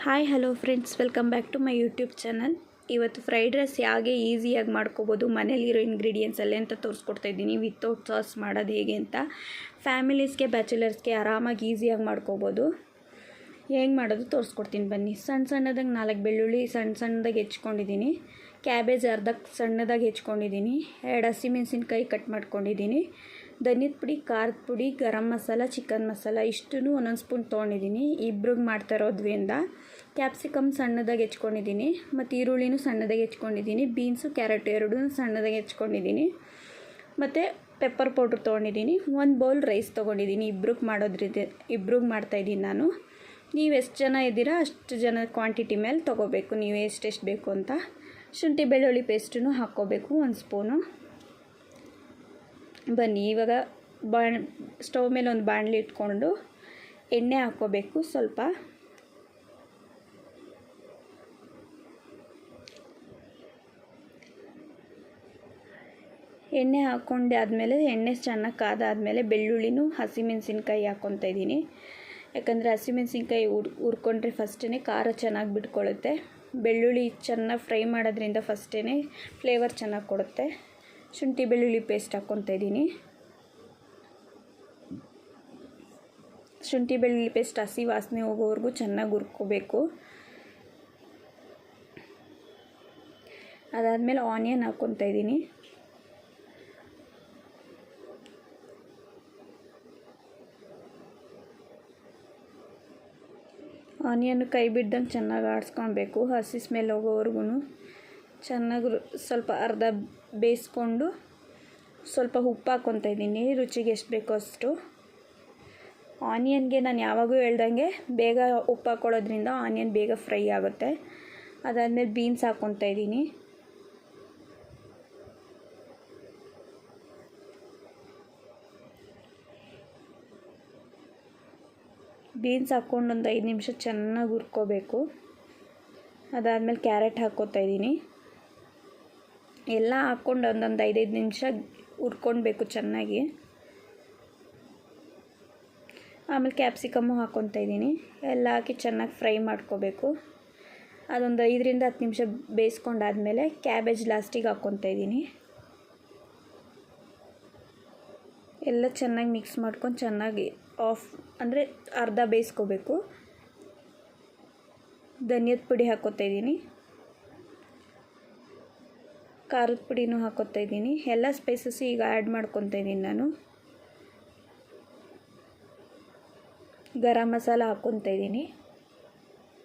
Hi hello friends, welcome back to my YouTube channel. ಇವತ್ತು fried rice ಹೇಗೆ ಈಸಿಯಾಗಿ ಮಾಡ್ಕೋಬೋದು ಮನೇಲಿರೋ ಇಂಗ್ರೀಡಿಯೆಂಟ್ಸ್ ಅಲ್ಲೇ ಅಂತ ತೋರಿಸ್ಕೊಡ್ತಾ ಇದ್ದೀನಿ. ವಿತೌಟ್ ಸಾಸ್ ಮಾಡೋದು ಹೇಗೆ ಅಂತ ಫ್ಯಾಮಿಲೀಸ್ಗೆ, ಬ್ಯಾಚುಲರ್ಸ್ಗೆ ಆರಾಮಾಗಿ ಈಸಿಯಾಗಿ ಮಾಡ್ಕೋಬೋದು. ಹೇಗೆ ಮಾಡೋದು ತೋರಿಸ್ಕೊಡ್ತೀನಿ ಬನ್ನಿ. ಸಣ್ಣದಾಗಿ 4 ಬೆಳ್ಳುಳ್ಳಿ ಸಣ್ಣದಾಗಿ ಹೆಚ್ಕೊಂಡಿದ್ದೀನಿ. ಕ್ಯಾಬೇಜ್ ಅರ್ಧಕ್ಕೆ ಸಣ್ಣದಾಗಿ ಹೆಚ್ಕೊಂಡಿದ್ದೀನಿ. 2 ಹಸಿಮೆಣಸಿನ್ಕಾಯಿ ಕಟ್ ಮಾಡ್ಕೊಂಡಿದ್ದೀನಿ. ಧನಿಯದ ಪುಡಿ, ಖಾರದ ಪುಡಿ, ಗರಂ ಮಸಾಲ, ಚಿಕನ್ ಮಸಾಲ ಇಷ್ಟೂ ಒಂದೊಂದು ಸ್ಪೂನ್ ತೊಗೊಂಡಿದ್ದೀನಿ. ಇಬ್ರಿಗೆ ಮಾಡ್ತಾ ಇರೋದ್ರಿಂದ ಕ್ಯಾಪ್ಸಿಕಮ್ ಸಣ್ಣದಾಗಿ ಹೆಚ್ಕೊಂಡಿದ್ದೀನಿ. ಮತ್ತು ಈರುಳ್ಳಿನೂ ಸಣ್ಣದಾಗಿ ಹೆಚ್ಕೊಂಡಿದ್ದೀನಿ. ಬೀನ್ಸು, ಕ್ಯಾರೆಟ್ ಎರಡೂ ಸಣ್ಣದಾಗಿ ಹೆಚ್ಕೊಂಡಿದ್ದೀನಿ. ಮತ್ತು ಪೆಪ್ಪರ್ ಪೌಡ್ರ್ ತೊಗೊಂಡಿದ್ದೀನಿ. 1 ಬೌಲ್ ರೈಸ್ ತೊಗೊಂಡಿದ್ದೀನಿ. ಇಬ್ರಿಗೆ ಮಾಡ್ತಾಯಿದ್ದೀನಿ ನಾನು. ನೀವು ಎಷ್ಟು ಜನ ಇದ್ದೀರಾ ಅಷ್ಟು ಜನ ಕ್ವಾಂಟಿಟಿ ಮೇಲೆ ತೊಗೋಬೇಕು, ನೀವು ಎಷ್ಟೆಷ್ಟು ಬೇಕು ಅಂತ. ಶುಂಠಿ ಬೆಳ್ಳುಳ್ಳಿ ಪೇಸ್ಟನ್ನು ಹಾಕ್ಕೋಬೇಕು 1 ಸ್ಪೂನು. ಬನ್ನಿ ಇವಾಗ ಸ್ಟವ್ ಮೇಲೆ ಒಂದು ಬಾಣಲಿ ಇಟ್ಕೊಂಡು ಎಣ್ಣೆ ಹಾಕ್ಕೋಬೇಕು ಸ್ವಲ್ಪ. ಎಣ್ಣೆ ಹಾಕ್ಕೊಂಡೆ ಆದಮೇಲೆ ಎಣ್ಣೆ ಚೆನ್ನಾಗಿ ಕಾದಾದಮೇಲೆ ಬೆಳ್ಳುಳ್ಳಿನೂ ಹಸಿಮೆಣಸಿನ್ಕಾಯಿ ಹಾಕ್ಕೊತಾ ಇದ್ದೀನಿ. ಯಾಕಂದರೆ ಹಸಿಮೆಣಸಿನ್ಕಾಯಿ ಹುರ್ಕೊಂಡ್ರೆ ಫಸ್ಟೇ ಖಾರ ಚೆನ್ನಾಗಿ ಬಿಟ್ಕೊಳ್ಳುತ್ತೆ. ಬೆಳ್ಳುಳ್ಳಿ ಚೆನ್ನಾಗಿ ಫ್ರೈ ಮಾಡೋದ್ರಿಂದ ಫಸ್ಟೇ ಫ್ಲೇವರ್ ಚೆನ್ನಾಗಿ ಕೊಡುತ್ತೆ. ಶುಂಠಿ ಬೆಳ್ಳುಳ್ಳಿ ಪೇಸ್ಟ್ ಹಾಕ್ಕೊತಾ ಇದ್ದೀನಿ. ಶುಂಠಿ ಬೆಳ್ಳುಳ್ಳಿ ಪೇಸ್ಟ್ ಹಸಿ ವಾಸನೆ ಹೋಗೋವರೆಗೂ ಚೆನ್ನಾಗಿ ಹುರ್ಕೋಬೇಕು. ಅದಾದಮೇಲೆ ಆನಿಯನ್ ಹಾಕ್ಕೊತಾ ಇದ್ದೀನಿ. ಆನಿಯನ್ನು ಕೈ ಬಿಡ್ದಂಗೆ ಚೆನ್ನಾಗಿ ಆಡಿಸ್ಕೊಳ್ಬೇಕು. ಹಸಿ ಸ್ಮೆಲ್ ಹೋಗೋವರೆಗೂ ಚೆನ್ನಾಗಿ ಸ್ವಲ್ಪ ಅರ್ಧ ಬೇಯಿಸ್ಕೊಂಡು ಸ್ವಲ್ಪ ಉಪ್ಪು ಹಾಕ್ಕೊತಾ ಇದ್ದೀನಿ, ರುಚಿಗೆ ಎಷ್ಟು ಬೇಕೋ ಅಷ್ಟು. ಆನಿಯನ್ಗೆ ನಾನು ಯಾವಾಗೂ ಹೇಳ್ದಂಗೆ ಬೇಗ ಉಪ್ಪು ಹಾಕ್ಕೊಳ್ಳೋದ್ರಿಂದ ಆನಿಯನ್ ಬೇಗ ಫ್ರೈ ಆಗುತ್ತೆ. ಅದಾದಮೇಲೆ ಬೀನ್ಸ್ ಹಾಕ್ಕೊತಾ ಇದ್ದೀನಿ. ಬೀನ್ಸ್ ಹಾಕ್ಕೊಂಡು ಒಂದು 5 ನಿಮಿಷ ಚೆನ್ನಾಗಿ ಹುರ್ಕೋಬೇಕು. ಅದಾದಮೇಲೆ ಕ್ಯಾರೆಟ್ ಹಾಕ್ಕೊತಾ ಇದ್ದೀನಿ. ಎಲ್ಲ ಹಾಕ್ಕೊಂಡು ಒಂದೊಂದು 5 ನಿಮಿಷ ಹುರ್ಕೊಳ್ಬೇಕು ಚೆನ್ನಾಗಿ. ಆಮೇಲೆ ಕ್ಯಾಪ್ಸಿಕಮ್ಮು ಹಾಕ್ಕೊತಾ ಇದ್ದೀನಿ. ಎಲ್ಲ ಹಾಕಿ ಚೆನ್ನಾಗಿ ಫ್ರೈ ಮಾಡ್ಕೋಬೇಕು. ಅದೊಂದು 5 ರಿಂದ 10 ನಿಮಿಷ ಬೇಯಿಸ್ಕೊಂಡಾದ್ಮೇಲೆ ಕ್ಯಾಬೇಜ್ ಲಾಸ್ಟಿಗೆ ಹಾಕ್ಕೊತಾ ಇದ್ದೀನಿ. ಎಲ್ಲ ಚೆನ್ನಾಗಿ ಮಿಕ್ಸ್ ಮಾಡ್ಕೊಂಡು ಚೆನ್ನಾಗಿ ಅಂದರೆ ಅರ್ಧ ಬೇಯಿಸ್ಕೋಬೇಕು. ಧನಿಯದ ಪುಡಿ ಹಾಕ್ಕೊತಾ ಇದ್ದೀನಿ. ಖಾರದ ಪುಡಿನೂ ಹಾಕ್ಕೊತಾ ಇದ್ದೀನಿ. ಎಲ್ಲ ಸ್ಪೈಸಸ್ ಈಗ ಆ್ಯಡ್ ಮಾಡ್ಕೊತಾ ಇದ್ದೀನಿ ನಾನು. ಗರಂ ಮಸಾಲ ಹಾಕ್ಕೊತಾ ಇದ್ದೀನಿ.